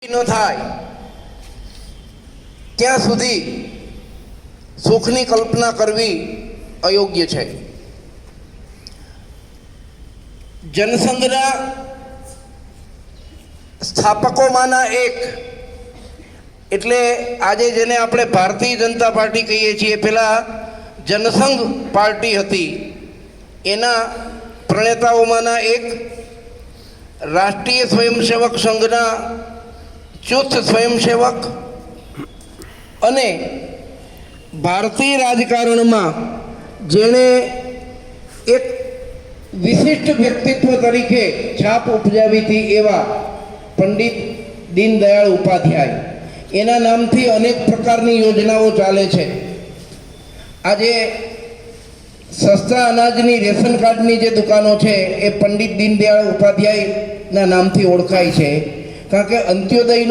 ન થાય ત્યાં સુધી સુખની કલ્પના કરવી અયોગ્ય છે. જનસંઘના સ્થાપકોમાંના એક એટલે આજે જેને આપણે ભારતીય જનતા પાર્ટી કહીએ છીએ, પેલા જનસંઘ પાર્ટી હતી, એના પ્રણેતાઓમાંના એક રાષ્ટ્રીય સ્વયંસેવક સંઘના ચુસ્ત સ્વયંસેવક અને ભારતીય રાજકારણમાં જેણે એક વિશિષ્ટ વ્યક્તિત્વ તરીકે છાપ ઉપજાવી હતી એવા પંડિત દીનદયાળ ઉપાધ્યાય, એના નામથી અનેક પ્રકારની યોજનાઓ ચાલે છે. આજે સસ્તા અનાજની રેશન કાર્ડની જે દુકાનો છે એ પંડિત દીનદયાળ ઉપાધ્યાયના નામથી ઓળખાય છે, કારણ કે અંત્યોદયનો